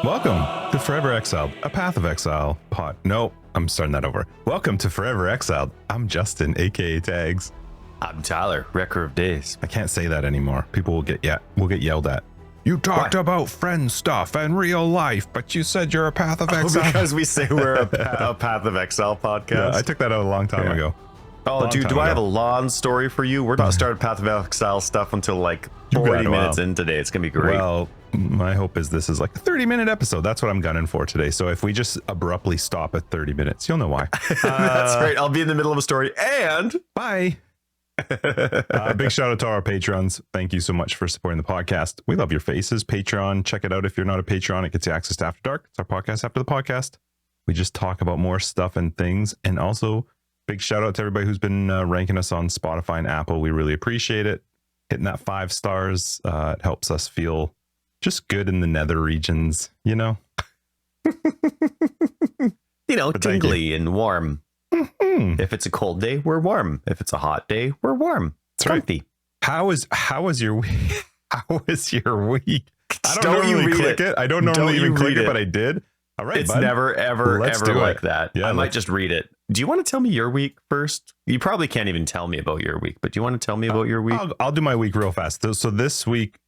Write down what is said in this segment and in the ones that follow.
Welcome to Forever Exiled, a Path of Exile pod. No, I'm starting that over. Welcome to Forever Exiled. I'm Justin, aka Tags. I'm Tyler, Wrecker of Days. I can't say that anymore. People will get yelled at. You talked about friend stuff and real life, but you said you're a Path of Exile. Because we say we're a Path of Exile podcast. Yeah, I took that out a long time ago. Oh, dude, do I have a long story for you? We're not starting Path of Exile stuff until like 40 minutes in today. It's going to be great. Well, my hope is this is like a 30-minute episode. That's what I'm gunning for today. So if we just abruptly stop at 30 minutes, you'll know why. That's right. I'll be in the middle of a story and bye. Big shout out to our patrons. Thank you so much for supporting the podcast. We love your faces. Patreon, check it out. If you're not a Patreon, it gets you access to After Dark. It's our podcast after the podcast. We just talk about more stuff and things. And also big shout out to everybody who's been ranking us on Spotify and Apple. We really appreciate it. Hitting that 5 stars. It helps us feel just good in the nether regions, you know. Tingly and warm. Mm-hmm. If it's a cold day, we're warm. If it's a hot day, we're warm. It's comfy. Right. How was your week? How was your week? I don't normally click it. I don't normally even click it, but I did. All right, it's bud. never, ever like that. Yeah, I might just read it. Do you want to tell me your week first? You probably can't even tell me about your week, but do you want to tell me about your week? I'll do my week real fast. So this week,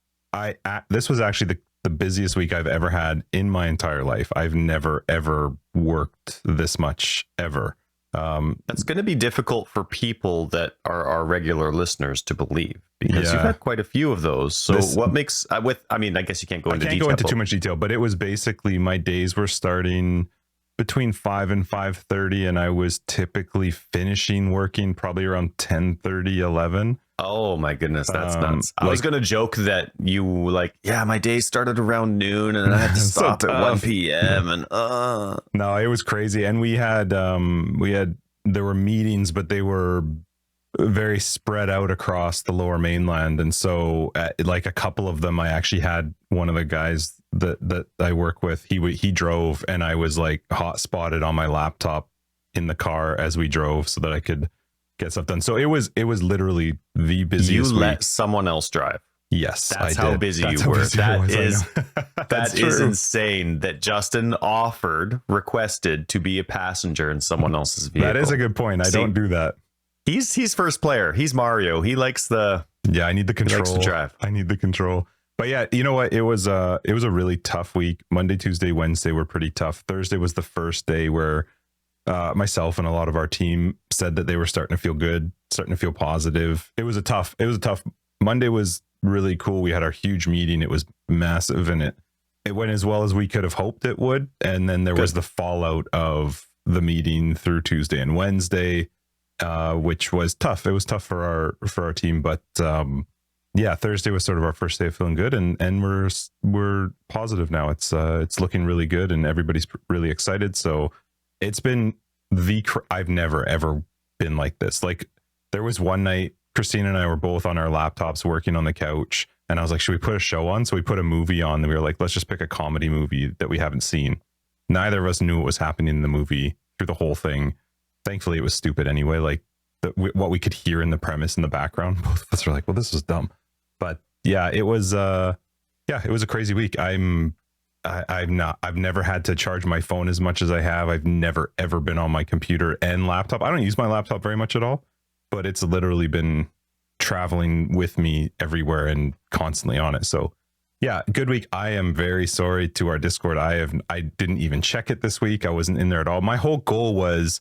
this was actually the busiest week I've ever had in my entire life. I've never, ever worked this much, ever. That's going to be difficult for people that are our regular listeners to believe, because you've had quite a few of those. So what makes I guess you can't go into detail. I can't go into too much detail, but it was basically my days were starting between 5 and 5:30, and I was typically finishing working probably around 10:30, 11. Oh my goodness, that's nuts. I was going to joke that you my day started around noon and I had to stop at 1 p.m. and No, it was crazy. And we had there were meetings, but they were very spread out across the lower mainland. And so like a couple of them, I actually had one of the guys that I work with, he drove, and I was like hot spotted on my laptop in the car as we drove so that I could get stuff done. So it was literally the busiest week. You let someone else drive. Yes, that's how busy you were. That is insane that Justin requested to be a passenger in someone else's vehicle. That is a good point. I don't do that. He's first player. He's Mario. He likes I need the control. He likes to drive. I need the control. But yeah, you know what? It was a really tough week. Monday, Tuesday, Wednesday were pretty tough. Thursday was the first day where myself and a lot of our team said that they were starting to feel good, starting to feel positive. It was a tough. Monday was really cool. We had our huge meeting. It was massive, and it went as well as we could have hoped it would. And then there was the fallout of the meeting through Tuesday and Wednesday, which was tough. It was tough for our team, but yeah, Thursday was sort of our first day of feeling good, and we're positive now. It's looking really good, and everybody's really excited. So it's been I've never ever been like this. Like, there was one night Christina and I were both on our laptops working on the couch, and I was like, should we put a show on? So we put a movie on, and we were like, let's just pick a comedy movie that we haven't seen. Neither of us knew what was happening in the movie through the whole thing. Thankfully, it was stupid anyway. Like what we could hear in the premise in the background, both of us were like, well, this is dumb. But yeah, it was a crazy week. I've never had to charge my phone as much as I have. I've never ever been on my computer and laptop. I don't use my laptop very much at all, but it's literally been traveling with me everywhere and constantly on it. So yeah, good week. I am very sorry to our Discord. I didn't even check it this week. I wasn't in there at all. My whole goal was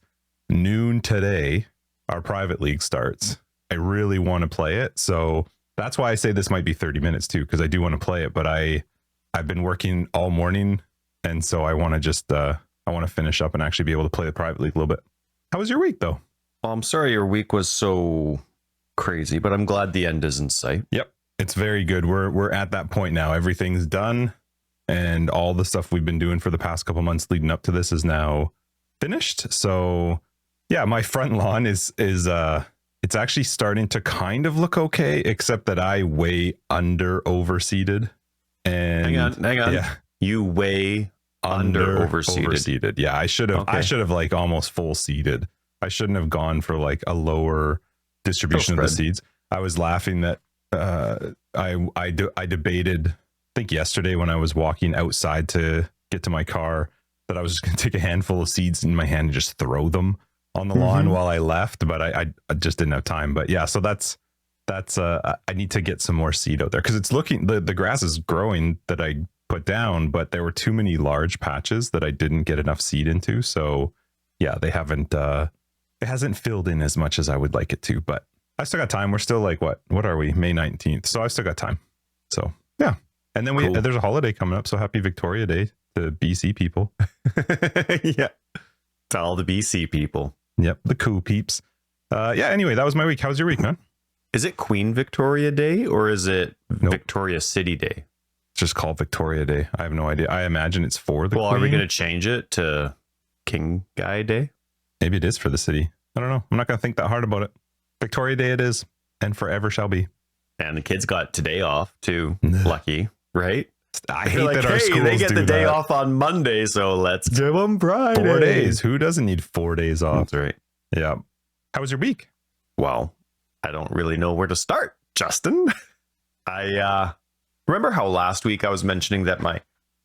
noon today, our private league starts. I really want to play it. So that's why I say this might be 30 minutes too, because I do want to play it, but I've been working all morning, and so I want to just I want to finish up and actually be able to play the private league a little bit. How was your week though? Well, I'm sorry your week was so crazy, but I'm glad the end is in sight. Yep, it's very good. We're at that point now. Everything's done, and all the stuff we've been doing for the past couple months leading up to this is now finished. So yeah, my front lawn is it's actually starting to kind of look okay, except that I way under overseeded. And hang on. Yeah. You way under overseeded. Yeah, I should have like almost full seeded. I shouldn't have gone for like a lower distribution of the seeds. I was laughing that I debated, I think yesterday when I was walking outside to get to my car that I was just going to take a handful of seeds in my hand and just throw them on the lawn while I left, but I just didn't have time. But yeah, so that's I need to get some more seed out there, because it's looking, the grass is growing that I put down, but there were too many large patches that I didn't get enough seed into. So yeah, they haven't it hasn't filled in as much as I would like it to, but I still got time. We're still like, what are we, May 19th, so I still got time. So yeah, and then there's a holiday coming up, so happy Victoria Day to BC people. Yeah, to all the BC people. Yep, the cool peeps. Yeah, anyway, that was my week. How was your week, man? Is it Queen Victoria Day or is it Victoria City Day? It's just called Victoria Day. I have no idea. I imagine it's for the Queen. Are we going to change it to King Guy Day? Maybe it is for the city. I don't know. I'm not going to think that hard about it. Victoria Day it is, and forever shall be. And the kids got today off too. Lucky, right? I hate that our schools they get do the day that. off on Monday, so let's give them Friday. 4 days. Who doesn't need 4 days off? That's right. Yeah. How was your week? Well, I don't really know where to start, Justin. I remember how last week I was mentioning that my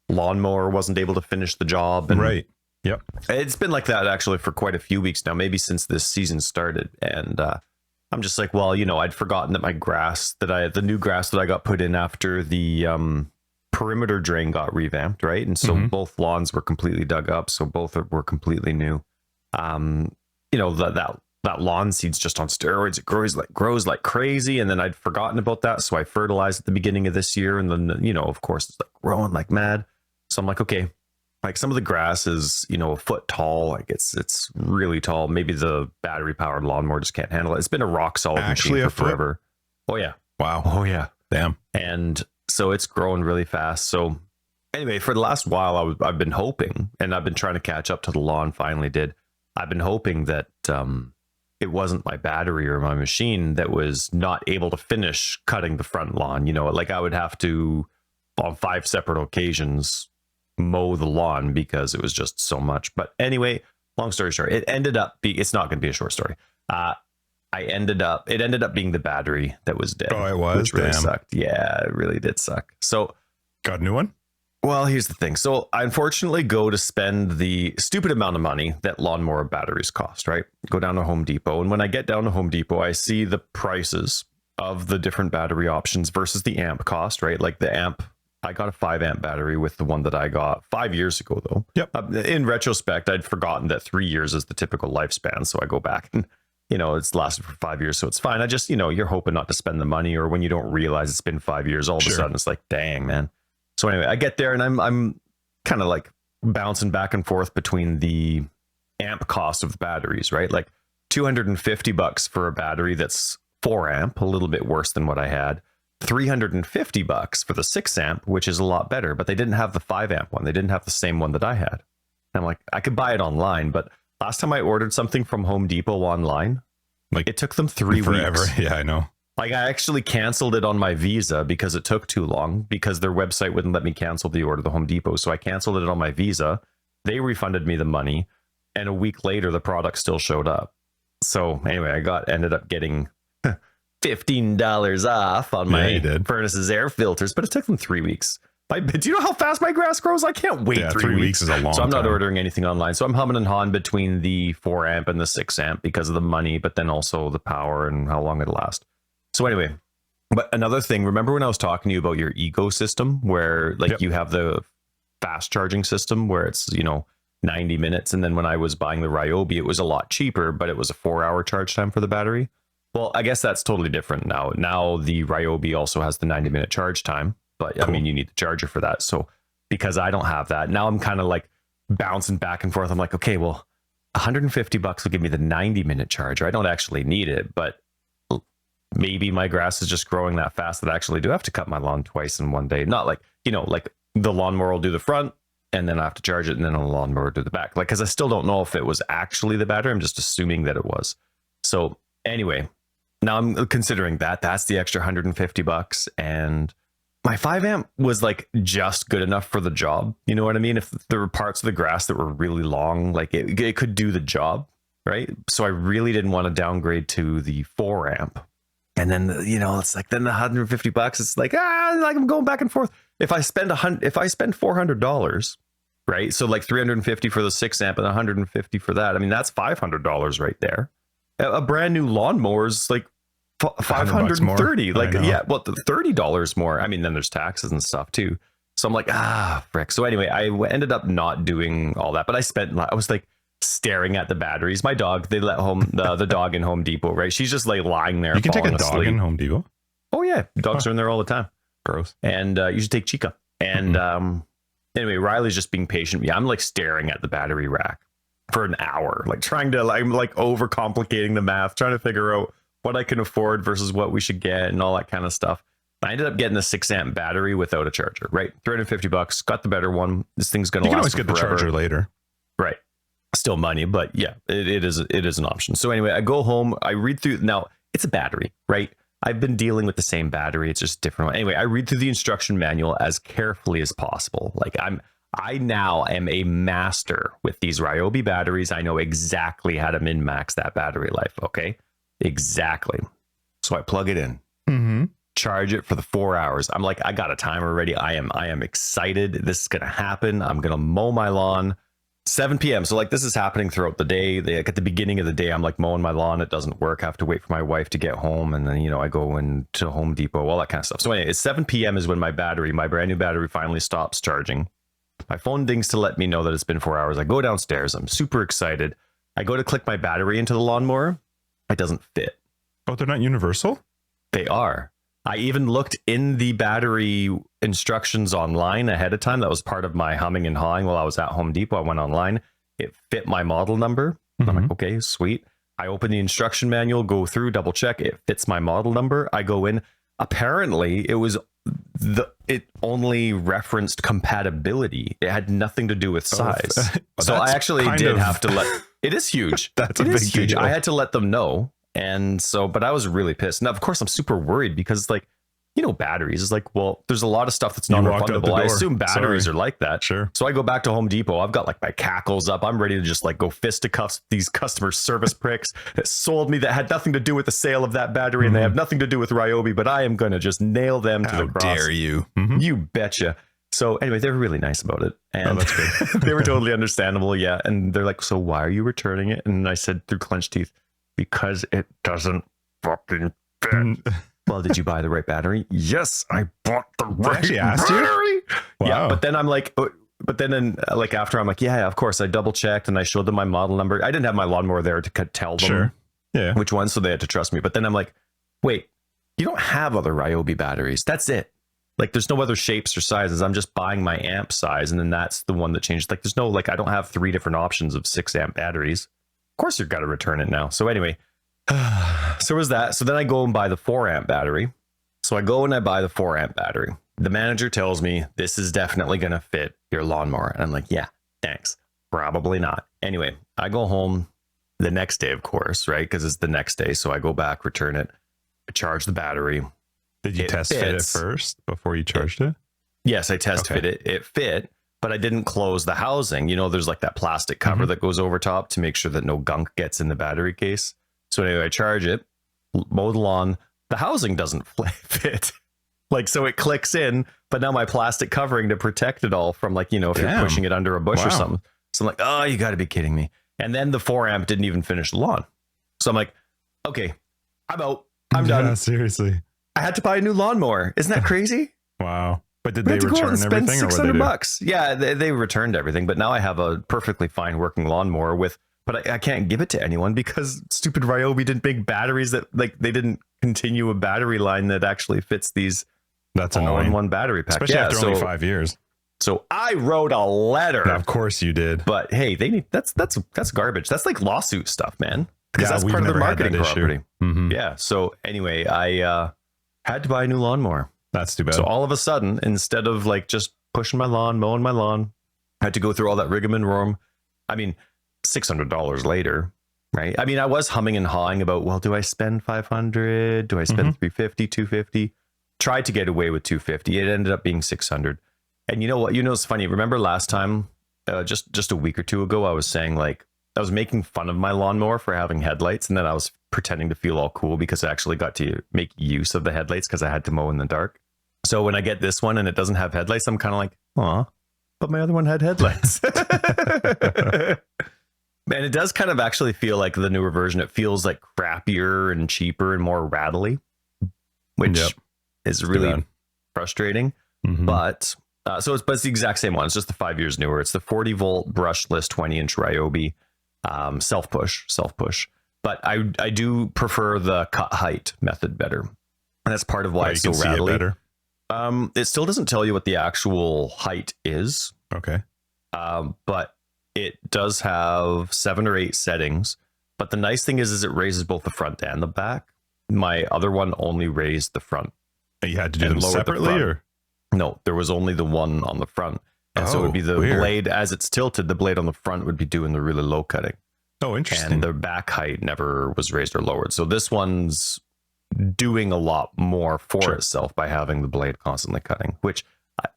lawnmower wasn't able to finish the job. And right. Yep. It's been like that actually for quite a few weeks now, maybe since this season started. And I'm just like, well, I'd forgotten that my grass the new grass that I got put in after the perimeter drain got revamped, right? And so both lawns were completely dug up, so both were completely new. That lawn seed's just on steroids. It grows like crazy, and then I'd forgotten about that, so I fertilized at the beginning of this year, and then of course it's like growing like mad. So I'm like, okay, like some of the grass is a foot tall, like it's really tall. Maybe the battery powered lawnmower just can't handle it. It's been a rock solid machine for forever. Oh yeah, wow. Oh yeah, damn. And so it's growing really fast. So anyway, for the last while, I've been hoping, and I've been trying to catch up to the lawn. Finally did. I've been hoping that it wasn't my battery or my machine that was not able to finish cutting the front lawn. Like I would have to, on 5 separate occasions, mow the lawn because it was just so much. But anyway, long story short, it ended up it's not going to be a short story. It ended up being the battery that was dead. Oh, it was? Which really sucked. Yeah, it really did suck. So got a new one? Well, here's the thing. So I unfortunately go to spend the stupid amount of money that lawnmower batteries cost, right? Go down to Home Depot. And when I get down to Home Depot, I see the prices of the different battery options versus the amp cost, right? Like the amp, I got a 5 amp battery with the one that I got 5 years ago, though. Yep. In retrospect, I'd forgotten that 3 years is the typical lifespan. So I go back and, it's lasted for 5 years. So it's fine. I just, you're hoping not to spend the money, or when you don't realize it's been 5 years, all of a sudden it's like, dang, man. So anyway, I get there and I'm kind of like bouncing back and forth between the amp cost of the batteries, right? Like $250 for a battery that's 4 amp, a little bit worse than what I had. $350 for the 6 amp, which is a lot better, but they didn't have the 5 amp one. They didn't have the same one that I had. I'm like, I could buy it online, but last time I ordered something from Home Depot online, like it took them 3 forever. weeks. Yeah, I know. Like I actually canceled it on my Visa because it took too long, because their website wouldn't let me cancel the order, the Home Depot. So I canceled it on my Visa. They refunded me the money, and a week later the product still showed up. So anyway, ended up getting $15 off on my furnace's air filters, but it took them 3 weeks. Do you know how fast my grass grows? I can't wait 3 weeks. Is a long time. So I'm not ordering anything online. So I'm humming and hawing between the 4 amp and the 6 amp because of the money, but then also the power and how long it'll last. So anyway, but another thing, remember when I was talking to you about your ecosystem where you have the fast charging system where it's, 90 minutes. And then when I was buying the Ryobi, it was a lot cheaper, but it was a 4-hour charge time for the battery. Well, I guess that's totally different now. Now the Ryobi also has the 90-minute charge time, but cool. I mean, you need the charger for that. So because I don't have that, now I'm kind of like bouncing back and forth. I'm like, okay, well, $150 will give me the 90-minute charger. I don't actually need it, but maybe my grass is just growing that fast that I actually do have to cut my lawn twice in one day. Not like, like the lawnmower will do the front and then I have to charge it and then the lawnmower will do the back. Like, because I still don't know if it was actually the battery. I'm just assuming that it was. So anyway, now I'm considering that's the extra $150. And my 5 amp was like just good enough for the job. You know what I mean? If there were parts of the grass that were really long, like it could do the job. Right. So I really didn't want to downgrade to the 4 amp. And then, it's like, then the $150, it's like, like I'm going back and forth. If I spend $400 right? So like 350 for the 6 amp and 150 for that. I mean, that's $500 right there. A brand new lawnmower is like $530. Like, yeah, well, $30 more. I mean, then there's taxes and stuff too. So I'm like, frick. So anyway, I ended up not doing all that, but I was like staring at the batteries. My dog, they let the dog in Home Depot, right? She's just like lying there. You can take a dog asleep. in Home Depot? Oh yeah. Dogs are in there all the time. Gross. And you should take Chica. And anyway, Riley's just being patient. Yeah, I'm like staring at the battery rack for an hour, like I'm like overcomplicating the math, trying to figure out what I can afford versus what we should get and all that kind of stuff. I ended up getting the 6 amp battery without a charger, right? $350, got the better one. This thing's going to last. You can always get the charger later. Right. Still money, but yeah, it is an option. So anyway, I go home, I read through. Now it's a battery, right? I've been dealing with the same battery. It's just different. Anyway, I read through the instruction manual as carefully as possible. Like I now am a master with these Ryobi batteries. I know exactly how to min-max that battery life. Okay. Exactly. So I plug it in, charge it for the 4 hours. I'm like, I got a timer ready. I am excited. This is going to happen. I'm going to mow my lawn. 7 p.m. So like this is happening throughout the day. Like at the beginning of the day, I'm like mowing my lawn. It doesn't work. I have to wait for my wife to get home. And then, I go into Home Depot, all that kind of stuff. So anyway, it's 7 p.m. is when my brand new battery finally stops charging. My phone dings to let me know that it's been 4 hours. I go downstairs. I'm super excited. I go to click my battery into the lawnmower. It doesn't fit. Oh, they're not universal? They are. I even looked in the battery instructions online ahead of time. That was part of my humming and hawing while I was at Home Depot. I went online. It fit my model number. I'm like, okay, sweet. I open the instruction manual, go through, double check. It fits my model number. I go in. Apparently, it only referenced compatibility. It had nothing to do with size. So I actually did have to let. It is huge. That's a big huge. I had to let them know. And so, but I was really pissed. Now, of course, I'm super worried because, like, batteries is like, well, there's a lot of stuff that's non-refundable. I assume batteries are like that. Sure. So I go back to Home Depot. I've got like my cackles up. I'm ready to just like go fisticuffs these customer service pricks that sold me that had nothing to do with the sale of that battery and they have nothing to do with Ryobi, but I am going to just nail them to the cross. How dare you? You betcha. So anyway, they were really nice about it. And that's good. They were totally understandable. Yeah. And they're like, so why are you returning it? And I said through clenched teeth, because it doesn't fucking fit. Well, did you buy the right battery? Yes, I bought the right battery. Wow. Yeah, but then I'm like, after I'm like, yeah, of course. I double checked and I showed them my model number. I didn't have my lawnmower there to tell them which one, so they had to trust me. But then I'm like, wait, you don't have other Ryobi batteries. That's it. Like, there's no other shapes or sizes. I'm just buying my amp size, and then that's the one that changed. Like, there's no, like, I don't have 3 different options of 6 amp batteries. Of course, you've got to return it now. So anyway, so was that. So then I go and buy the 4 amp battery. So I go and I buy the 4 amp battery. The manager tells me this is definitely going to fit your lawnmower. And I'm like, yeah, thanks. Probably not. Anyway, I go home the next day, of course, right? Because it's the next day. So I go back, return it, I charge the battery. Did you test fit it first before you charged it? Yes, I test fit it. It fit. But I didn't close the housing. There's like that plastic cover that goes over top to make sure that no gunk gets in the battery case. So anyway, I charge it, mow the lawn. The housing doesn't fit. Like, so it clicks in, but now my plastic covering to protect it all from like, if you're pushing it under a bush or something. So I'm like, oh, you got to be kidding me. And then the 4 amp didn't even finish the lawn. So I'm like, okay, I'm out. I'm done. Seriously. I had to buy a new lawnmower. Isn't that crazy? Wow. But did they return everything? $600. Yeah, they returned everything. But now I have a perfectly fine working lawnmower but I can't give it to anyone because stupid Ryobi didn't make batteries that they didn't continue a battery line that actually fits these. That's annoying. In one battery pack, especially after only 5 years. So I wrote a letter. Now, of course you did. But hey, they need that's garbage. That's like lawsuit stuff, man. Because that's part of their marketing property. Yeah. So anyway, I had to buy a new lawnmower. That's too bad. So all of a sudden, instead of like just pushing my lawn, mowing my lawn, I had to go through all that rigmarole. I mean, $600 later, right? I mean, I was humming and hawing about, well, do I spend $500? Do I spend $350, $250? Tried to get away with $250. It ended up being $600. And you know what? It's funny. Remember last time, just a week or two ago, I was saying like, I was making fun of my lawnmower for having headlights, and then I was pretending to feel all cool because I actually got to make use of the headlights because I had to mow in the dark. So when I get this one and it doesn't have headlights, I'm kind of like, aw, but my other one had headlights. And it does kind of actually feel like the newer version. It feels like crappier and cheaper and more rattly, which is really frustrating. Mm-hmm. But it's the exact same one. It's just the 5 years newer. It's the 40 volt brushless 20-inch Ryobi self push. But I do prefer the cut height method better. And that's part of why it's so rattly. It better. It still doesn't tell you what the actual height is. Okay. But it does have 7 or 8 settings. But the nice thing is it raises both the front and the back. My other one only raised the front. You had to do them separately, or? No, there was only the one on the front. And so it would be the blade as it's tilted, the blade on the front would be doing the really low cutting. Oh, interesting. And the back height never was raised or lowered. So this one's doing a lot more for itself by having the blade constantly cutting, which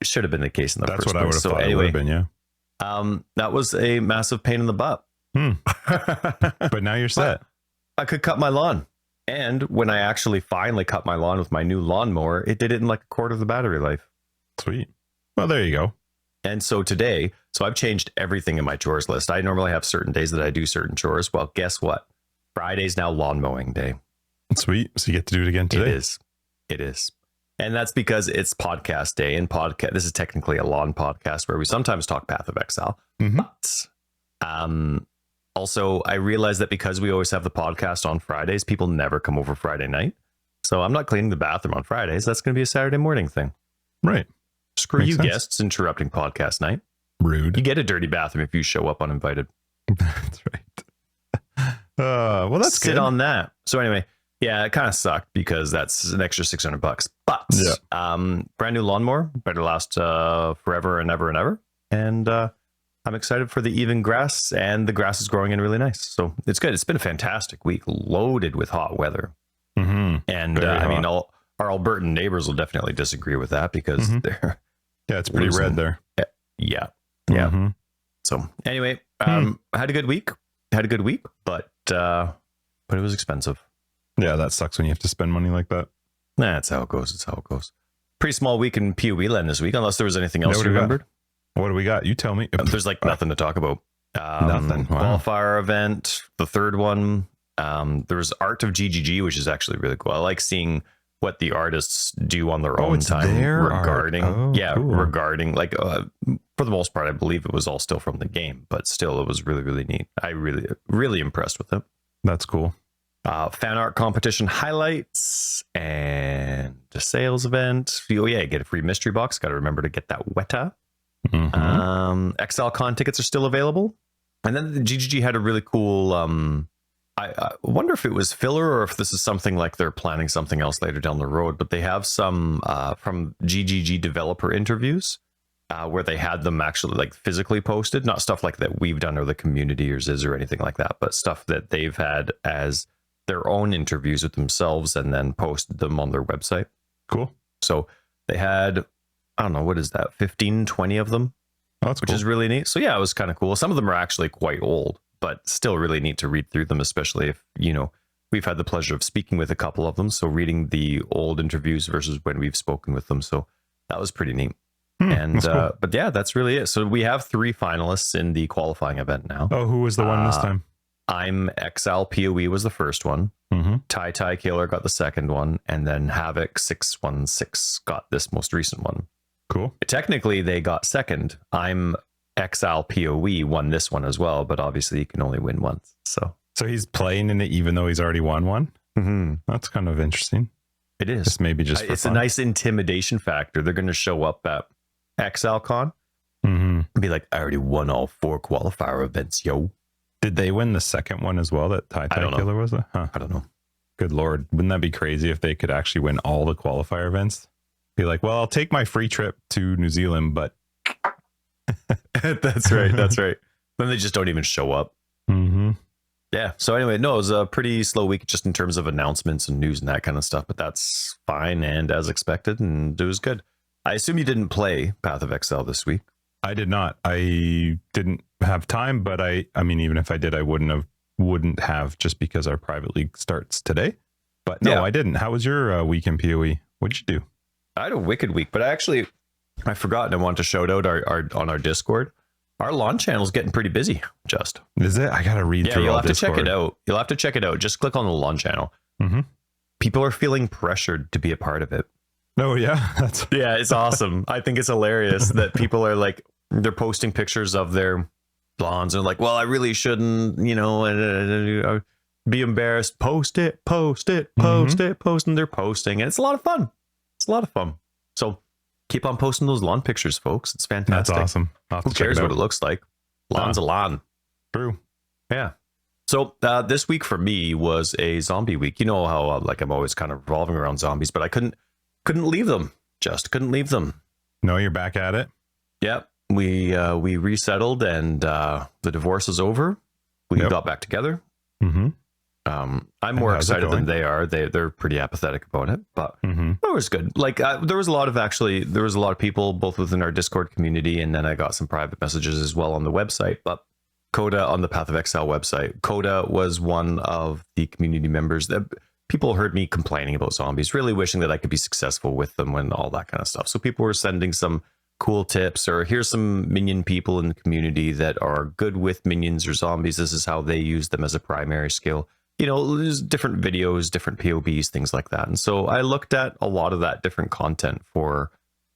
should have been the case in the first place. That's what I would have thought it would have been, yeah. That was a massive pain in the butt. But now you're set. I could cut my lawn. And when I actually finally cut my lawn with my new lawnmower, it did it in like a quarter of the battery life. Sweet. Well, there you go. And so today, I've changed everything in my chores list. I normally have certain days that I do certain chores. Well, guess what? Friday's now lawn mowing day. Sweet. So you get to do it again today. It is. And that's because it's podcast day, and this is technically a lawn podcast where we sometimes talk Path of Exile. Mm-hmm. But also I realized that because we always have the podcast on Fridays, people never come over Friday night. So I'm not cleaning the bathroom on Fridays. That's going to be a Saturday morning thing. Right. Screw Makes you sense. Guests interrupting podcast night. Rude. You get a dirty bathroom if you show up uninvited. That's right. Well, that's Sit good. on that. So anyway, yeah, it kind of sucked because that's an extra $600. But brand new lawnmower, better last forever and ever and ever. And I'm excited for the even grass, and the grass is growing in really nice. So it's good. It's been a fantastic week, loaded with hot weather. Mm-hmm. And I mean, our Albertan neighbors will definitely disagree with that because they're it's pretty red there. Yeah. Mm-hmm. So anyway, I had a good week, but it was expensive. Yeah, that sucks when you have to spend money like that. That's how it goes. It's how it goes. Pretty small week in PoE Land this week, unless there was anything else you remembered. What do we got? You tell me. There's like nothing to talk about. Nothing. Wow. Qualifier event, the third one. There's Art of GGG, which is actually really cool. I like seeing what the artists do on their own time regarding regarding like for the most part, I believe it was all still from the game, but still it was really, really neat. I really impressed with it. That's cool. Fan art competition highlights and a sales event. Oh yeah, get a free mystery box. Got to remember to get that Weta. ExileCon tickets are still available. And then the GGG had a really cool I wonder if it was filler or if this is something like they're planning something else later down the road, but they have some from GGG developer interviews where they had them actually like physically posted, not stuff like that we've done or the community or Ziz or anything like that, but stuff that they've had as their own interviews with themselves and then posted them on their website. Cool. So they had, I don't know, what is that, 15, 20 of them, which is really neat. So yeah, it was kind of cool. Some of them are actually quite old, but still really neat to read through them, especially if, we've had the pleasure of speaking with a couple of them. So reading the old interviews versus when we've spoken with them. So that was pretty neat. And, cool. But yeah, that's really it. So we have 3 finalists in the qualifying event now. Oh, who was the one this time? I'm Exile PoE was the first one. Tai Killer got the second one. And then Havoc 616 got this most recent one. Cool. Technically, they got second. I'm Exile PoE won this one as well, but obviously you can only win once. So he's playing in it even though he's already won one. That's kind of interesting. It is. It's fun. A nice intimidation factor. They're going to show up at ExileCon and be like, I already won all 4 qualifier events, yo. Did they win the second one as well? That Tai Killer was it? I don't know. Good Lord. Wouldn't that be crazy if they could actually win all the qualifier events? Be like, well, I'll take my free trip to New Zealand, but That's right. Then they just don't even show up. Yeah. So anyway, no, it was a pretty slow week just in terms of announcements and news and that kind of stuff, but that's fine and as expected, and it was good. I assume you didn't play Path of Exile this week. I did not. I didn't have time, but I mean, even if I did, I wouldn't have just because our private league starts today. But no, I didn't. How was your week in PoE? What'd you do? I had a wicked week, but I actually I forgot, and I want to shout out our on our Discord. Our lawn channel is getting pretty busy. Just Is it? I gotta read through. You'll all have Discord. to check it out. You'll have to check it out. Just click on the lawn channel. Mm-hmm. People are feeling pressured to be a part of it. Oh yeah, that's Yeah, it's awesome. I think it's hilarious that people are like, they're posting pictures of their lawns and like, well, I really shouldn't, be embarrassed. Post it. And they're posting, and it's a lot of fun. It's a lot of fun. So keep on posting those lawn pictures, folks. It's fantastic. That's awesome. Who cares what it looks like? Lawn's a lawn. True. Yeah. So this week for me was a zombie week. You know how like I'm always kind of revolving around zombies, but I couldn't leave them. Just couldn't leave them. No, you're back at it. Yep. We resettled, and the divorce is over. We got back together. Mm-hmm. I'm more excited than they are. They're pretty apathetic about it, but it was good. Like there was a lot of people both within our Discord community, and then I got some private messages as well on the website. But Coda on the Path of Exile website, Coda was one of the community members that people heard me complaining about zombies, really wishing that I could be successful with them and all that kind of stuff. So people were sending some cool tips, or here's some minion people in the community that are good with minions or zombies. This is how they use them as a primary skill. There's different videos, different POBs, things like that. And so I looked at a lot of that different content for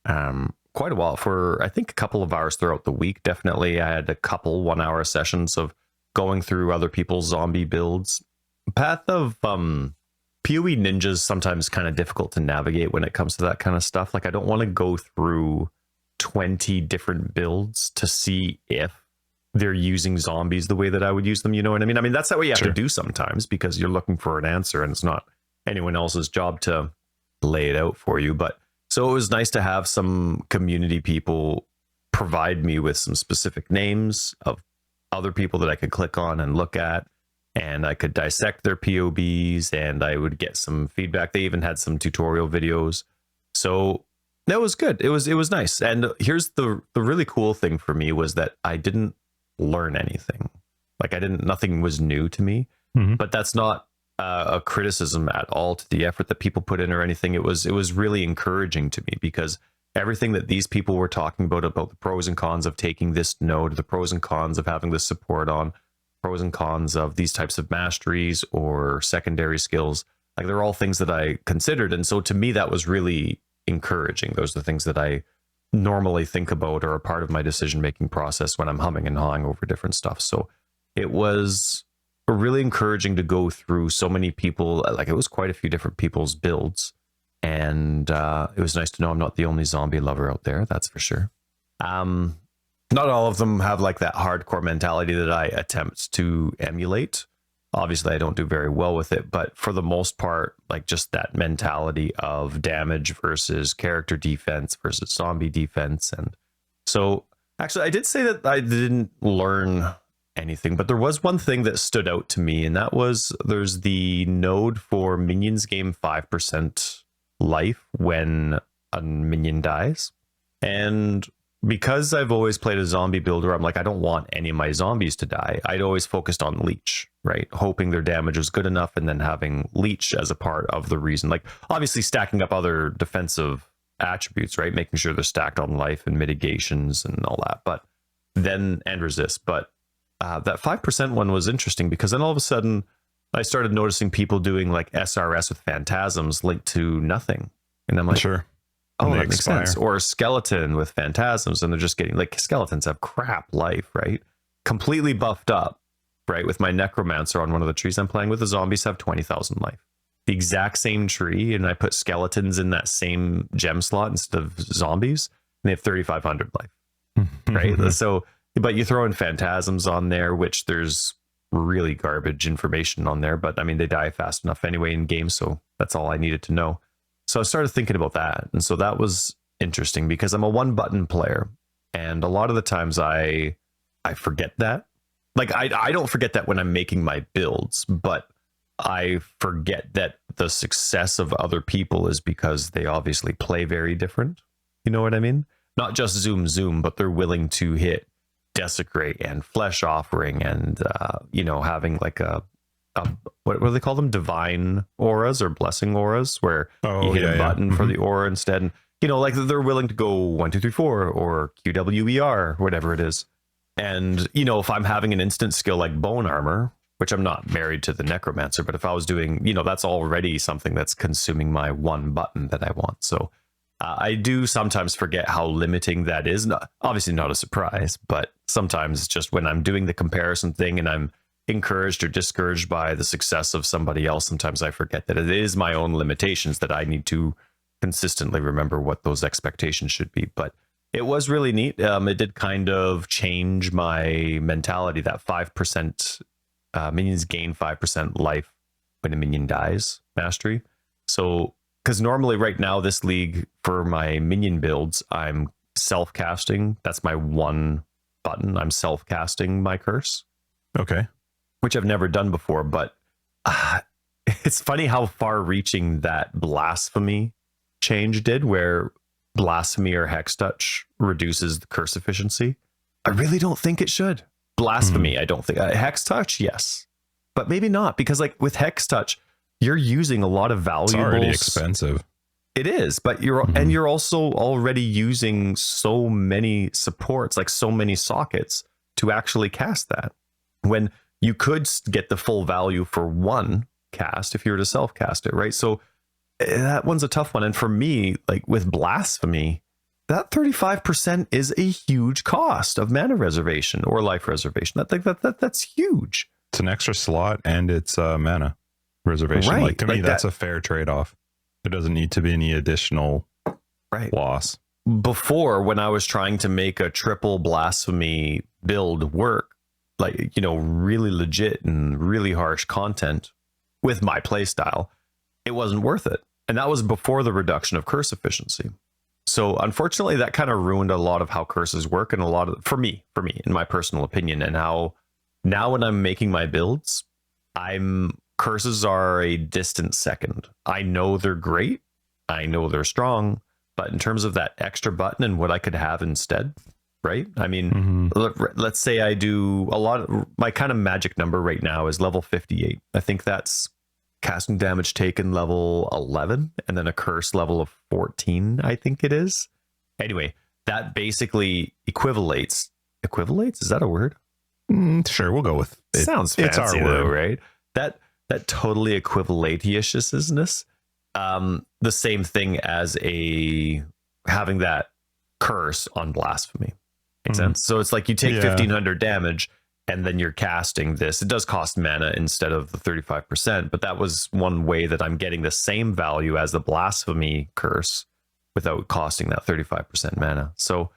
quite a while, for I think a couple of hours throughout the week. Definitely I had a couple 1 hour sessions of going through other people's zombie builds. Path of PoE Ninja's sometimes kind of difficult to navigate when it comes to that kind of stuff. Like I don't want to go through 20 different builds to see if they're using zombies the way that I would use them. You know what I mean? I mean, that's what you have to do sometimes, because you're looking for an answer and it's not anyone else's job to lay it out for you. But so it was nice to have some community people provide me with some specific names of other people that I could click on and look at, and I could dissect their POBs, and I would get some feedback. They even had some tutorial videos. So that was good. It was nice. And here's the really cool thing for me was that I didn't learn anything. Like nothing was new to me. But that's not a criticism at all to the effort that people put in or anything. It was really encouraging to me, because everything that these people were talking about the pros and cons of taking this node, the pros and cons of having this support on, pros and cons of these types of masteries or secondary skills, like they're all things that I considered. And so to me, that was really encouraging. Those are the things that I normally think about or a part of my decision-making process when I'm humming and hawing over different stuff. So it was really encouraging to go through so many people. Like it was quite a few different people's builds, and it was nice to know I'm not the only zombie lover out there. That's for sure. Not all of them have like that hardcore mentality that I attempt to emulate. Obviously, I don't do very well with it, but for the most part, like just that mentality of damage versus character defense versus zombie defense. And so actually, I did say that I didn't learn anything, but there was one thing that stood out to me, and that was there's the node for minions gain 5% life when a minion dies. And because I've always played a zombie builder, I'm like, I don't want any of my zombies to die. I'd always focused on leech, right? Hoping their damage was good enough, and then having leech as a part of the reason. Like obviously stacking up other defensive attributes, right? Making sure they're stacked on life and mitigations and all that, but then and resist. But that 5% one was interesting, because then all of a sudden I started noticing people doing like SRS with phantasms linked to nothing. And I'm like, sure. Oh, that makes sense. Or a skeleton with phantasms, and they're just getting like skeletons have crap life, right? Completely buffed up, right? With my necromancer on one of the trees I'm playing with, the zombies have 20,000 life. The exact same tree, and I put skeletons in that same gem slot instead of zombies, and they have 3,500 life, right? So, but you throw in phantasms on there, which there's really garbage information on there, but I mean, they die fast enough anyway in game, so that's all I needed to know. So I started thinking about that. And so that was interesting, because I'm a one button player. And a lot of the times I forget that. Like I don't forget that when I'm making my builds, but I forget that the success of other people is because they obviously play very different. You know what I mean? Not just zoom, but they're willing to hit desecrate and flesh offering and, having like what do they call them? Divine auras or blessing auras, where you hit a button for the aura instead. And like they're willing to go 1, 2, 3, 4 or QWER, whatever it is. And, if I'm having an instant skill like bone armor, which I'm not married to the necromancer, but if I was doing, that's already something that's consuming my one button that I want. So I do sometimes forget how limiting that is. Obviously not a surprise, but sometimes just when I'm doing the comparison thing and I'm encouraged or discouraged by the success of somebody else, sometimes I forget that it is my own limitations that I need to consistently remember what those expectations should be. But it was really neat. It did kind of change my mentality that 5% minions gain 5% life when a minion dies mastery. So, because normally right now, this league for my minion builds, I'm self-casting. That's my one button. I'm self-casting my curse. Okay. Which I've never done before, but it's funny how far-reaching that blasphemy change did, where blasphemy or hex touch reduces the curse efficiency. I really don't think it should. Blasphemy, I don't think. Hex touch, yes, but maybe not, because like with hex touch, you're using a lot of valuables. It's already expensive. It is, but you're also already using so many supports, like so many sockets to actually cast that. When you could get the full value for one cast if you were to self cast it, right? So that one's a tough one. And for me, like with blasphemy, that 35% is a huge cost of mana reservation or life reservation. That's huge. It's an extra slot and it's mana reservation. Right. Like to me, that's a fair trade-off. There doesn't need to be any additional loss. Before, when I was trying to make a triple blasphemy build work, like, really legit and really harsh content with my playstyle, it wasn't worth it. And that was before the reduction of curse efficiency. So unfortunately, that kind of ruined a lot of how curses work, and a lot of, for me, in my personal opinion, and how now when I'm making my builds, curses are a distant second. I know they're great. I know they're strong, but in terms of that extra button and what I could have instead, right? I mean, let's say I do a lot of my kind of magic number right now is level 58. I think that's casting damage taken level 11 and then a curse level of 14, I think it is. Anyway, that basically equivalates. Is that a word? Sure, we'll go with it. Sounds fancy, it's our though, word, right? That totally equivalatiousness. The same thing as having that curse on blasphemy. Makes sense? So it's like you take 1500 damage and then you're casting this. It does cost mana instead of the 35%, but that was one way that I'm getting the same value as the blasphemy curse without costing that 35% mana. So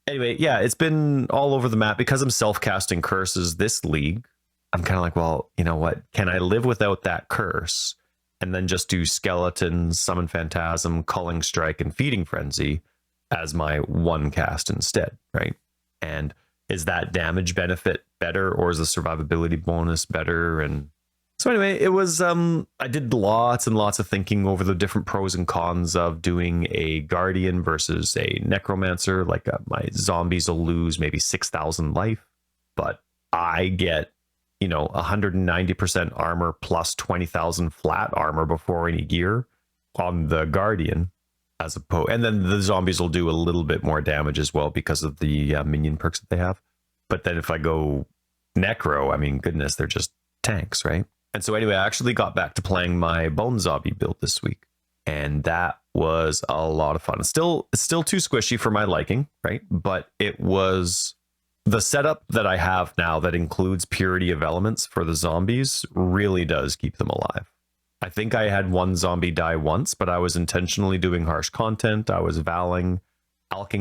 anyway, yeah, it's been all over the map because I'm self-casting curses this league. I'm kind of like, well, you know what? Can I live without that curse and then just do Skeleton, Summon Phantasm, Culling Strike, and Feeding Frenzy as my one cast instead, right? And is that damage benefit better, or is the survivability bonus better? And so anyway, it was, I did lots and lots of thinking over the different pros and cons of doing a Guardian versus a Necromancer. Like my zombies will lose maybe 6,000 life, but I get 190% armor plus 20,000 flat armor before any gear on the Guardian, as opposed, and then the zombies will do a little bit more damage as well because of the minion perks that they have. But then if I go Necro, I mean, goodness, they're just tanks, right? And so anyway, I actually got back to playing my Bone Zombie build this week, and that was a lot of fun. It's still too squishy for my liking, right? But it was the setup that I have now that includes purity of elements for the zombies really does keep them alive. I think I had one zombie die once, but I was intentionally doing harsh content. I was alking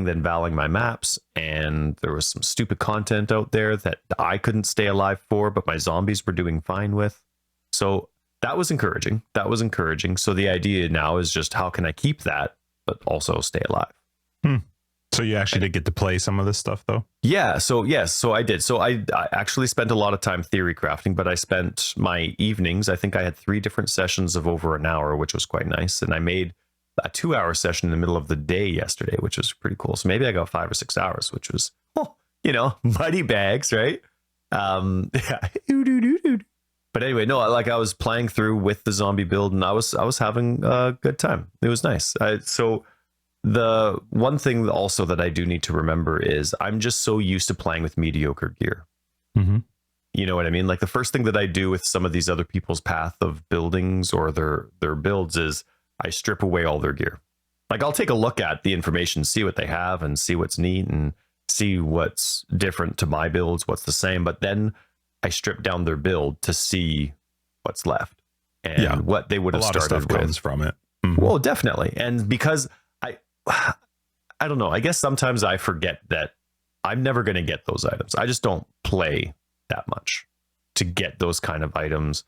then valing my maps, and there was some stupid content out there that I couldn't stay alive for, but my zombies were doing fine with. So that was encouraging. So the idea now is just how can I keep that, but also stay alive? So you actually did get to play some of this stuff, though? Yeah. So yes. So I did. So I actually spent a lot of time theory crafting, but I spent my evenings. I think I had 3 different sessions of over an hour, which was quite nice. And I made a 2-hour session in the middle of the day yesterday, which was pretty cool. So maybe I got 5 or 6 hours, which was, muddy bags, right? Yeah. But anyway, no, like I was playing through with the zombie build, and I was having a good time. It was nice. So the one thing also that I do need to remember is I'm just so used to playing with mediocre gear. Mm-hmm. You know what I mean? Like the first thing that I do with some of these other people's path of buildings or their builds is I strip away all their gear. Like I'll take a look at the information, see what they have and see what's neat and see what's different to my builds, what's the same. But then I strip down their build to see what's left and what they would have started with. A lot of stuff comes from it. Mm-hmm. Well, definitely. And because I don't know, I guess sometimes I forget that I'm never going to get those items. I just don't play that much to get those kind of items.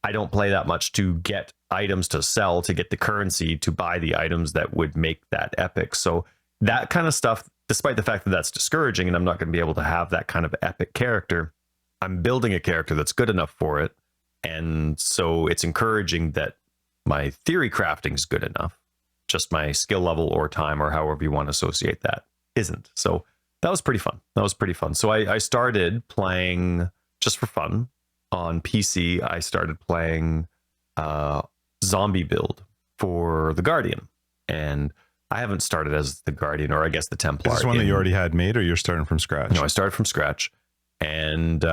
I don't play that much to get items to sell, to get the currency to buy the items that would make that epic. So that kind of stuff, despite the fact that that's discouraging and I'm not going to be able to have that kind of epic character, I'm building a character that's good enough for it. And so it's encouraging that my theory crafting is good enough. Just my skill level or time or however you want to associate that isn't. So that was pretty fun. So I started playing just for fun on PC. I started playing zombie build for the Guardian. And I haven't started as the Guardian, or I guess the Templar. Is this one that you already had made, or you're starting from scratch? No, I started from scratch. And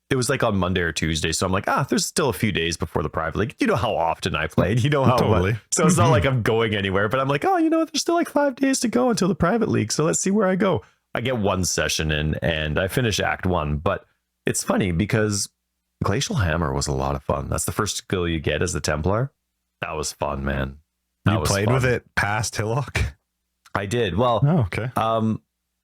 it was like on Monday or Tuesday. So I'm like, there's still a few days before the private league. You know how often I played. You know how totally. So it's not like I'm going anywhere. But I'm like, there's still like 5 days to go until the private league. So let's see where I go. I get one session in and I finish Act 1. But it's funny because Glacial Hammer was a lot of fun. That's the first skill you get as the Templar. That was fun, man. You played with it past Hillock? I did. Well, okay.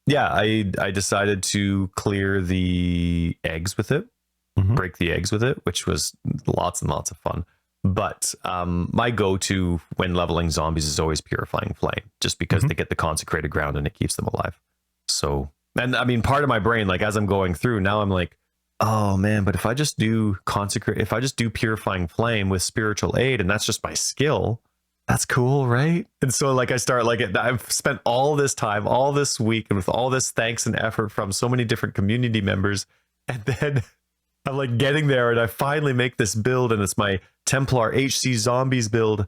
Yeah, I decided to clear the eggs with it, break the eggs with it, which was lots and lots of fun. But my go-to when leveling zombies is always Purifying Flame, just because they get the consecrated ground and it keeps them alive. So, and I mean, part of my brain, like as I'm going through now, I'm like, oh man, but if I just do Purifying Flame with spiritual aid, and that's just my skill, that's cool, right? And so like I start like I've spent all this time, all this week, and with all this thanks and effort from so many different community members, and then I'm like getting there and I finally make this build and it's my Templar HC Zombies build.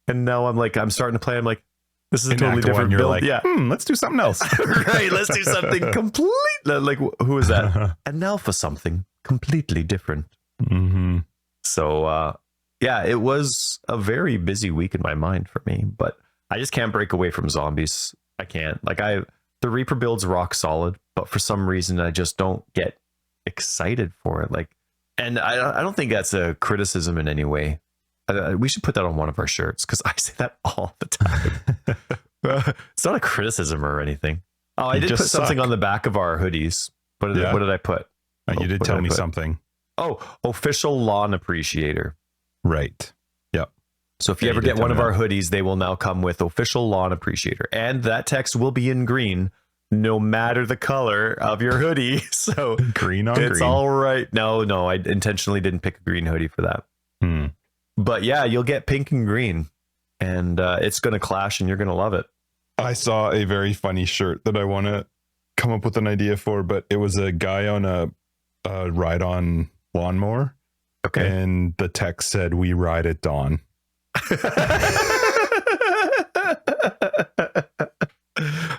And now I'm starting to play. I'm like, this is a totally different build. Like, yeah, let's do something else. Right, let's do something complete. Like, who is that? And now for something completely different. Mm-hmm. So, yeah, it was a very busy week in my mind for me, but I just can't break away from zombies. I can't. Like the Reaper build's rock solid, but for some reason I just don't get excited for it. Like, and I don't think that's a criticism in any way. We should put that on one of our shirts because I say that all the time. It's not a criticism or anything. Oh, I did put something on the back of our hoodies. What did I put? You did tell me something. Oh, official lawn appreciator. Right. Yep. So if you ever get one of our hoodies, they will now come with official lawn appreciator. And that text will be in green, no matter the color of your hoodie. So green on green. It's all right. No, I intentionally didn't pick a green hoodie for that. But yeah, you'll get pink and green. And it's going to clash and you're going to love it. I saw a very funny shirt that I want to come up with an idea for, but it was a guy on a ride-on lawnmower. Okay. And the text said, "We ride at dawn."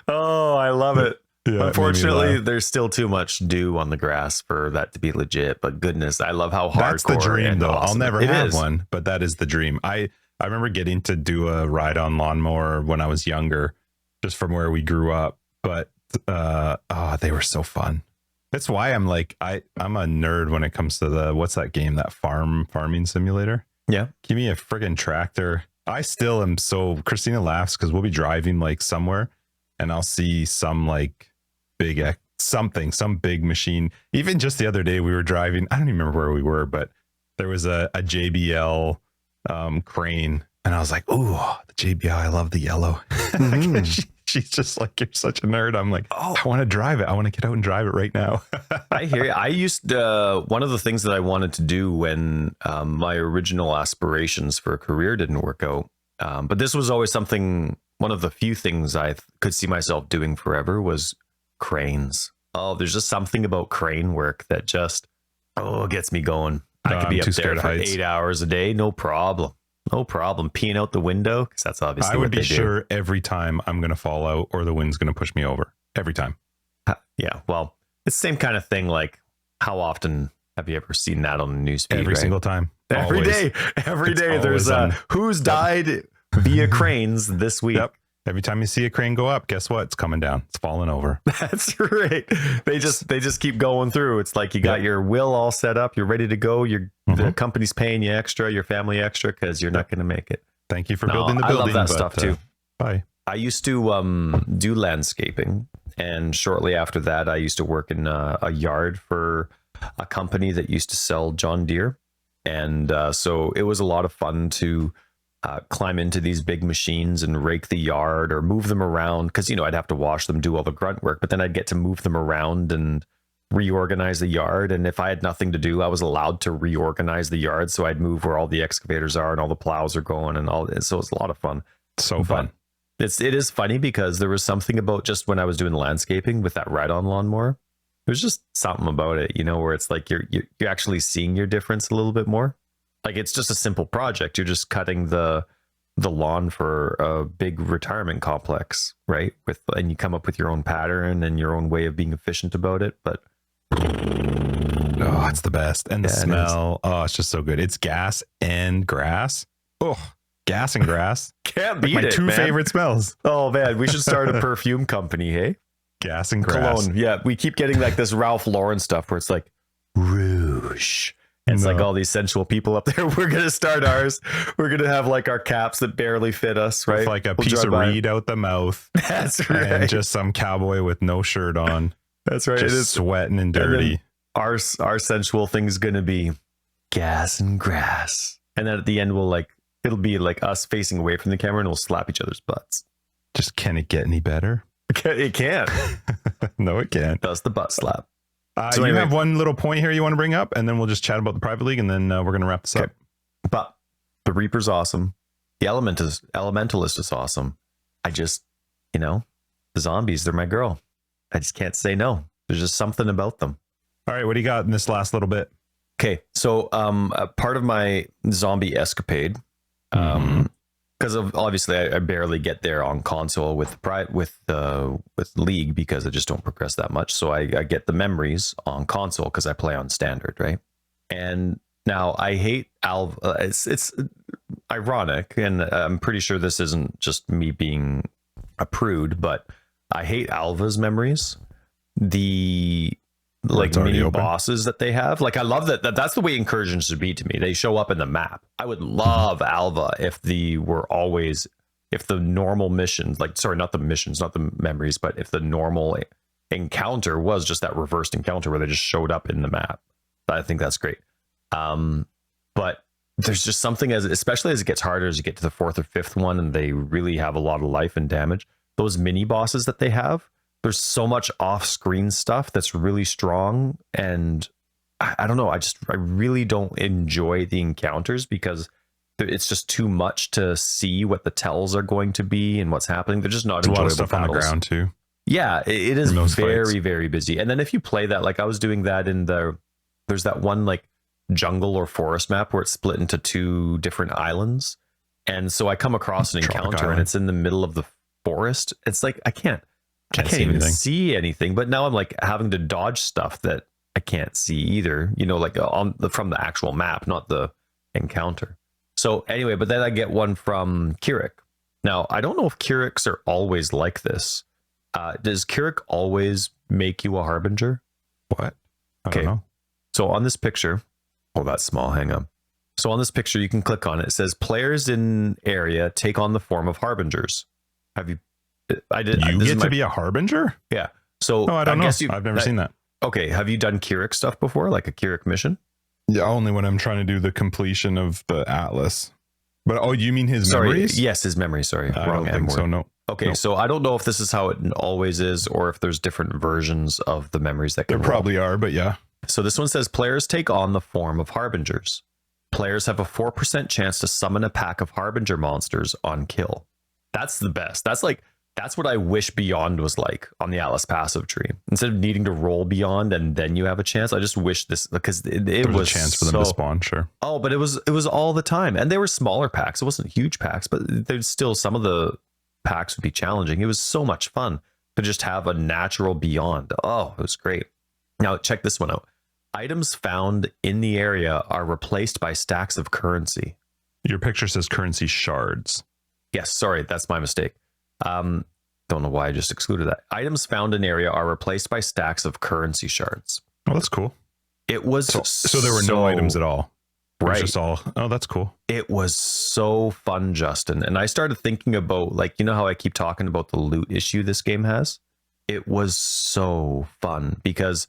Oh, I love it. Yeah, unfortunately, there's still too much dew on the grass for that to be legit. But goodness, I love how hardcore. That's the dream, though. Awesome. I'll never have one, but that is the dream. I remember getting to do a ride-on lawnmower when I was younger, just from where we grew up. But they were so fun. That's why I'm like, I'm a nerd when it comes to what's that game, that farming simulator? Yeah. Give me a friggin' tractor. I still am so, Christina laughs because we'll be driving like somewhere and I'll see some like some big machine. Even just the other day we were driving, I don't even remember where we were, but there was a JBL crane and I was like, ooh, the JBL, I love the yellow. She's just like, you're such a nerd. I'm like, I want to drive it. I want to get out and drive it right now. I hear you. I used one of the things that I wanted to do when my original aspirations for a career didn't work out. But this was always something, one of the few things I could see myself doing forever was cranes. Oh, there's just something about crane work that just, gets me going. I could be up there for 8 hours a day. No problem. No problem. Peeing out the window, because that's obviously I would what be they do. sure every time I'm going to fall out or the wind's going to push me over. Every time. Yeah, well, it's the same kind of thing. Like, how often have you ever seen that on the newsfeed? Every single time. Every Always. day. Every It's day. There's always who's died via cranes this week. Yep. Every time you see a crane go up, guess what? It's coming down. It's falling over. That's right. They just keep going through. It's like you got your will all set up. You're ready to go. The company's paying you extra, your family extra, because you're not going to make it. Thank you for building the building. I love that stuff too. Bye. I used to do landscaping, and shortly after that, I used to work in a yard for a company that used to sell John Deere, and so it was a lot of fun to climb into these big machines and rake the yard or move them around, because I'd have to wash them, do all the grunt work, but then I'd get to move them around and reorganize the yard. And if I had nothing to do, I was allowed to reorganize the yard, so I'd move where all the excavators are and all the plows are going and all this. So it's a lot of fun. So fun. It is funny because there was something about just when I was doing landscaping with that ride-on lawnmower. There's just something about it, where it's like you're actually seeing your difference a little bit more. Like, it's just a simple project. You're just cutting the lawn for a big retirement complex, right? And you come up with your own pattern and your own way of being efficient about it. But it's the best. And the smell. It's just so good. It's gas and grass. Oh, gas and grass. Can't beat my it, two man. favorite smells. Oh man, we should start a perfume company, hey? Gas and grass. Cologne. Yeah, we keep getting like this Ralph Lauren stuff where it's like Rouge. And it's like all these sensual people up there. We're going to start ours. We're going to have like our caps that barely fit us, right? With like a piece of reed out the mouth. That's right. And just some cowboy with no shirt on. That's right. Just it is sweating and dirty. And our sensual thing is going to be gas and grass. And then at the end, it'll be like us facing away from the camera and we'll slap each other's butts. Just, can it get any better? It can't. No, it can't. Does the butt slap. So you have one little point here you want to bring up, and then we'll just chat about the private league, and then we're going to wrap this up. But the Reaper's awesome. The Elementalist is awesome. I just, the zombies, they're my girl. I just can't say no. There's just something about them. All right, what do you got in this last little bit? Okay, so a part of my zombie escapade, because obviously I barely get there on console with League because I just don't progress that much. So I get the memories on console because I play on standard, right? And now I hate Alva. It's ironic, and I'm pretty sure this isn't just me being a prude, but I hate Alva's memories. The mini bosses that they have. Like, I love that's the way incursions should be to me. They show up in the map. I would love Alva if the normal missions, not the missions, not the memories, but if the normal encounter was just that reversed encounter where they just showed up in the map. I think that's great. But there's just something, especially as it gets harder, as you get to the fourth or fifth one, and they really have a lot of life and damage. Those mini bosses that they have, there's so much off-screen stuff that's really strong, and I don't know. I really don't enjoy the encounters because it's just too much to see what the tells are going to be and what's happening. They're just not enjoyable. A lot of stuff battles. On the ground too. Yeah, it is very, very busy. And then if you play that, like I was doing that there's that one like jungle or forest map where it's split into two different islands, and so I come across an encounter and it's in the middle of the forest. It's like I can't even see anything, but now I'm like having to dodge stuff that I can't see either, from the actual map, not the encounter. So anyway, but then I get one from Keurig. Now, I don't know if Keurigs are always like this. Does Keurig always make you a harbinger? What? I don't know. So on this picture, that's small, hang on. So on this picture, you can click on it. It says players in area take on the form of harbingers. Have you? I did. You get to be a harbinger? Yeah. So I don't know. I've never seen that. Okay. Have you done Keurig stuff before, like a Keurig mission? Yeah, only when I'm trying to do the completion of the Atlas. But you mean his memories? Yes, his memory. Sorry, I don't think so. No. Okay, so I don't know if this is how it always is, or if there's different versions of the memories that can there probably are, but yeah. So this one says players take on the form of harbingers. Players have a 4% chance to summon a pack of harbinger monsters on kill. That's the best. That's like That's what I wish Beyond was like on the Atlas passive tree. Instead of needing to roll Beyond and then you have a chance, I just wish this, because it was a chance for them to spawn, sure. Oh, but it was all the time, and they were smaller packs. It wasn't huge packs, but there's still some of the packs would be challenging. It was so much fun to just have a natural Beyond. Oh, it was great. Now check this one out. Items found in the area are replaced by stacks of currency. Your picture says currency shards. Yes, sorry, that's my mistake. Don't know why I just excluded that. Items found in area are replaced by stacks of currency shards. Oh, that's cool. It was so there were no items at all. Right. Just all. Oh, that's cool. It was so fun, Justin. And I started thinking about, like, you know how I keep talking about the loot issue this game has? It was so fun because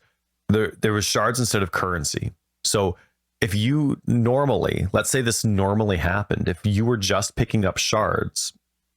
there was shards instead of currency. So if you normally, let's say this normally happened, if you were just picking up shards,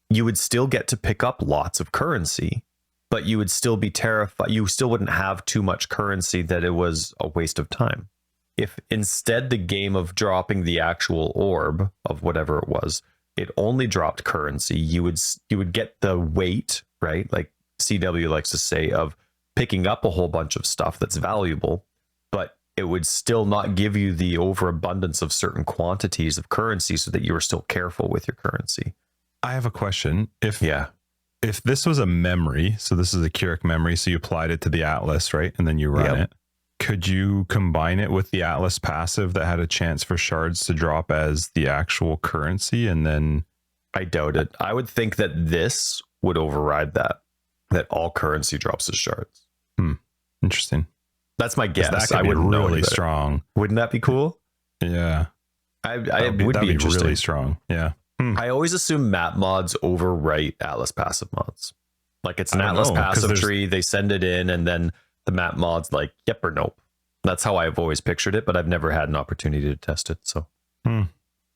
you would still get to pick up lots of currency, but you would still be terrified. You still wouldn't have too much currency that it was a waste of time. If instead the game of dropping the actual orb of whatever it was, it only dropped currency, you would get the weight, right? Like CW likes to say, of picking up a whole bunch of stuff that's valuable, but it would still not give you the overabundance of certain quantities of currency so that you were still careful with your currency. I have a question. If this was a memory, so this is a Keurig memory, so you applied it to the Atlas, right? And then you run it. Could you combine it with the Atlas passive that had a chance for shards to drop as the actual currency? And then I doubt it. I would think that this would override that all currency drops as shards. Interesting. That's my guess. That could be really strong. Wouldn't that be cool? Yeah. It would be interesting. Really strong. Yeah. I always assume map mods overwrite Atlas passive mods. Like it's an Atlas passive tree, they send it in, and then the map mod's like, yep or nope. That's how I've always pictured it, but I've never had an opportunity to test it. So, well,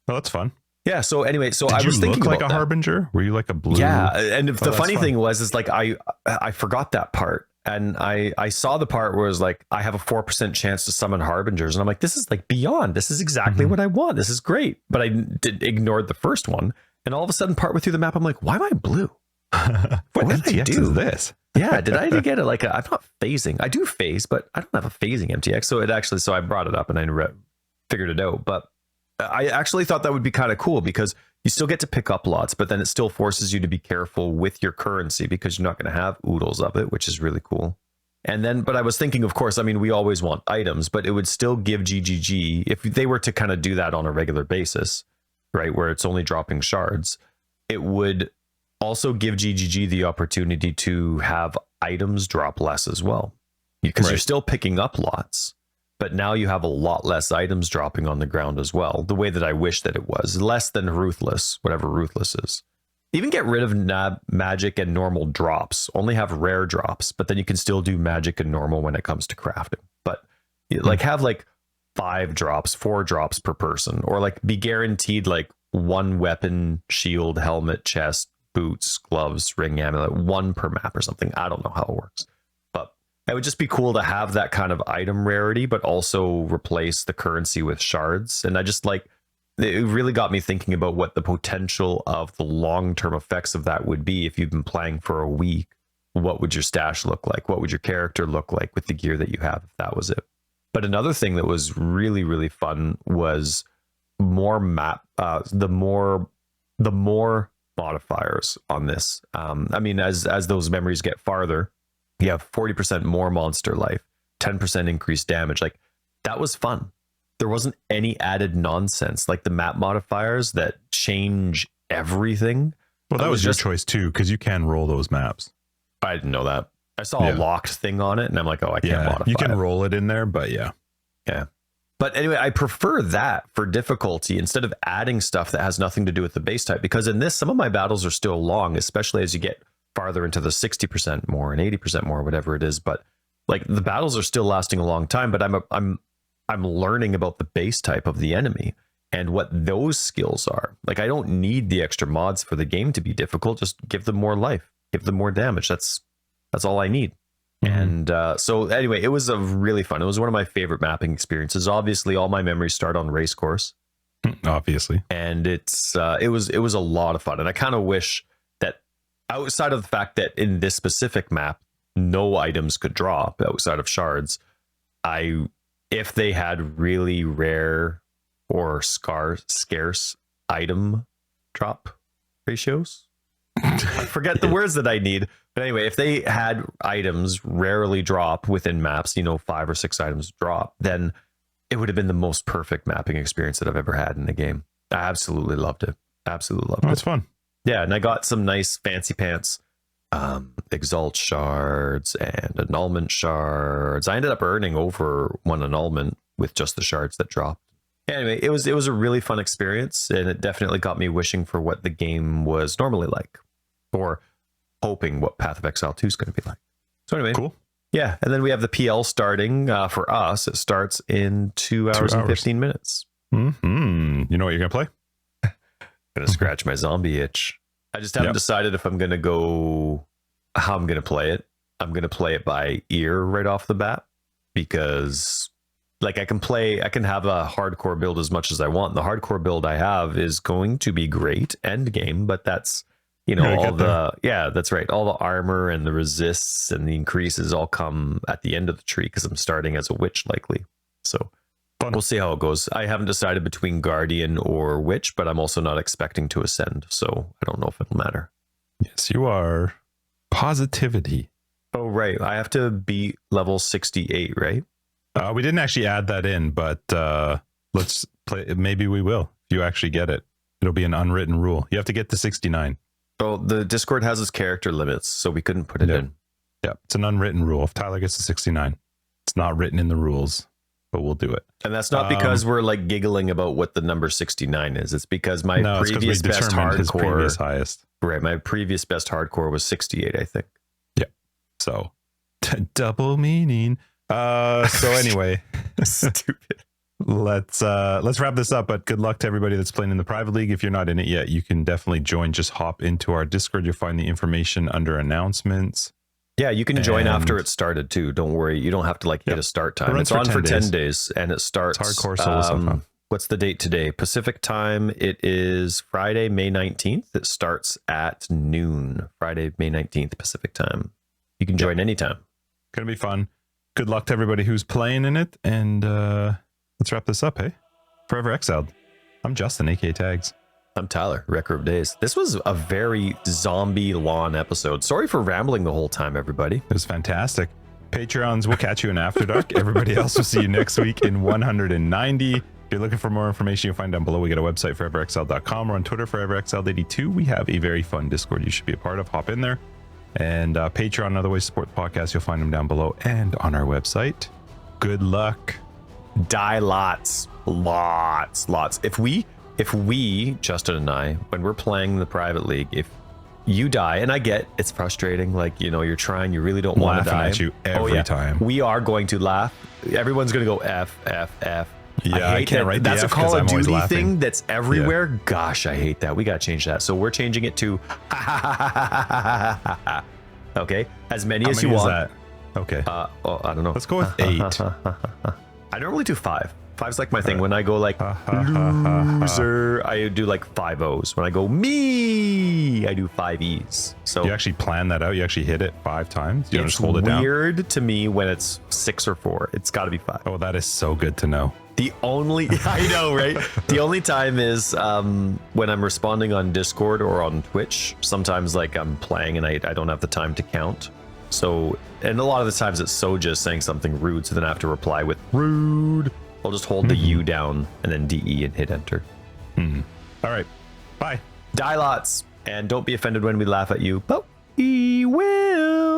that's fun. Yeah. So anyway, Did I was thinking like about a harbinger. Were you like a blue? Yeah. And the funny thing was like I forgot that part. And I saw the part where it was like, I have a 4% chance to summon harbingers. And I'm like, this is like beyond. This is exactly what I want. This is great. But I ignored the first one. And all of a sudden, partway through the map, I'm like, why am I blue? What did I do? Is this? Yeah. Did I get it? Like, I'm not phasing. I do phase, but I don't have a phasing MTX. So I brought it up and I figured it out. But I actually thought that would be kind of cool because you still get to pick up lots, but then it still forces you to be careful with your currency because you're not going to have oodles of it, which is really cool. And then, but I was thinking, of course, I mean, we always want items, but it would still give GGG, if they were to kind of do that on a regular basis, right, where it's only dropping shards, it would also give GGG the opportunity to have items drop less as well, because you're still picking up lots. But now you have a lot less items dropping on the ground as well. The way that I wish that it was. Less than Ruthless, whatever Ruthless is. Even get rid of magic and normal drops. Only have rare drops, but then you can still do magic and normal when it comes to crafting. But like have like 5 drops, 4 drops per person. Or like be guaranteed like 1 weapon, shield, helmet, chest, boots, gloves, ring, amulet, 1 per map or something. I don't know how it works. It would just be cool to have that kind of item rarity, but also replace the currency with shards. And I just like, it really got me thinking about what the potential of the long-term effects of that would be. If you've been playing for a week, what would your stash look like? What would your character look like with the gear that you have, if that was it? But another thing that was really, really fun was more the more modifiers on this. I mean, as those memories get farther, you have 40% more monster life, 10% increased damage. Like that was fun. There wasn't any added nonsense like the map modifiers that change everything. Well, that was your choice too, because you can roll those maps. I didn't know that. I saw a locked thing on it and I'm like, oh, I can't modify you can roll it in there, but yeah. But anyway, I prefer that for difficulty instead of adding stuff that has nothing to do with the base type, because in this, some of my battles are still long, especially as you get farther into the 60% more and 80% more, whatever it is. But like the battles are still lasting a long time, but I'm learning about the base type of the enemy and what those skills are. Like I don't need the extra mods for the game to be difficult. Just give them more life, give them more damage. That's all I need. And so anyway, it was a really fun. It was one of my favorite mapping experiences. Obviously, all my memories start on Racecourse. Obviously. And it was a lot of fun. And I kind of wish outside of the fact that in this specific map, no items could drop outside of shards. If they had really rare or scarce item drop ratios, I forget the words that I need. But anyway, if they had items rarely drop within maps, 5 or 6 items drop, then it would have been the most perfect mapping experience that I've ever had in the game. I absolutely loved it. Absolutely loved it. That's fun. Yeah, and I got some nice fancy pants Exalt shards and annulment shards. I ended up earning over 1 annulment with just the shards that dropped. Anyway, it was a really fun experience, and it definitely got me wishing for what the game was normally like, or hoping what Path of Exile 2 is going to be like. So anyway, cool. Yeah, and then we have the PL starting for us. It starts in 2 hours and 15 minutes. Mm-hmm. You know what you're going to play? Gonna scratch my zombie itch. I just haven't decided if I'm gonna go how I'm gonna play it. I'm gonna play it by ear right off the bat, because like I can have a hardcore build as much as I want. The hardcore build I have is going to be great end game, but that's that's right. All the armor and the resists and the increases all come at the end of the tree because I'm starting as a witch likely. So fun. We'll see how it goes. I haven't decided between Guardian or Witch, but I'm also not expecting to ascend, so I don't know if it'll matter. Yes, you are. Positivity. Oh, right. I have to beat level 68, right? We didn't actually add that in, but let's play. Maybe we will. If you actually get it, it'll be an unwritten rule. You have to get to 69. Oh, the Discord has its character limits, so we couldn't put it in. Yeah, it's an unwritten rule. If Tyler gets to 69, it's not written in the rules, but we'll do it. And that's not because we're like giggling about what the number 69 is. It's because my previous best hardcore, his previous highest. Right, my previous best hardcore was 68, I think. Yeah. So double meaning. So anyway, stupid. Let's wrap this up. But good luck to everybody that's playing in the private league. If you're not in it yet, you can definitely join. Just hop into our Discord. You'll find the information under announcements. Yeah, you can join after it started too. Don't worry, you don't have to hit a start time. It's on for 10 days, and it starts. It's hardcore solo. What's the date today? Pacific time. It is Friday, May 19th. It starts at noon. Friday, May 19th, Pacific time. You can join anytime. Gonna be fun. Good luck to everybody who's playing in it, and let's wrap this up. Hey, Forever Exiled. I'm Justin, aka Tags. I'm Tyler, Wrecker of Days. This was a very zombie lawn episode. Sorry for rambling the whole time, everybody. It was fantastic. Patreons, we'll catch you in After Dark. Everybody else will see you next week in 190. If you're looking for more information, you'll find down below. We got a website, foreverexiled.com. We're on Twitter, foreverexiled82. We have a very fun Discord you should be a part of. Hop in there. And Patreon and other ways to support the podcast, you'll find them down below and on our website. Good luck. Die lots. If we, Justin and I, when we're playing the private league, if you die, and I get it's frustrating, you're trying, you really don't want to die. At you every time. We are going to laugh. Everyone's going to go F, F, F. Yeah, I can't write that's the a F Call of Duty laughing. thing that's everywhere. Yeah. Gosh, I hate that. We got to change that. So we're changing it to okay, as many as you want. That? Okay. I don't know. Let's go with 8. I normally do 5. 5's like my thing. When I go loser, I do 5 O's. When I go me, I do 5 E's. So you actually plan that out? You actually hit it 5 times? You don't just hold it down? It's weird to me when it's 6 or 4. It's got to be 5. Oh, that is so good to know. The only, I know, right? The only time is when I'm responding on Discord or on Twitch. Sometimes I'm playing and I don't have the time to count. So, and a lot of the times it's just saying something rude. So then I have to reply with rude. I'll just hold the U down and then DE and hit enter. All right. Bye. Die lots. And don't be offended when we laugh at you, but we will.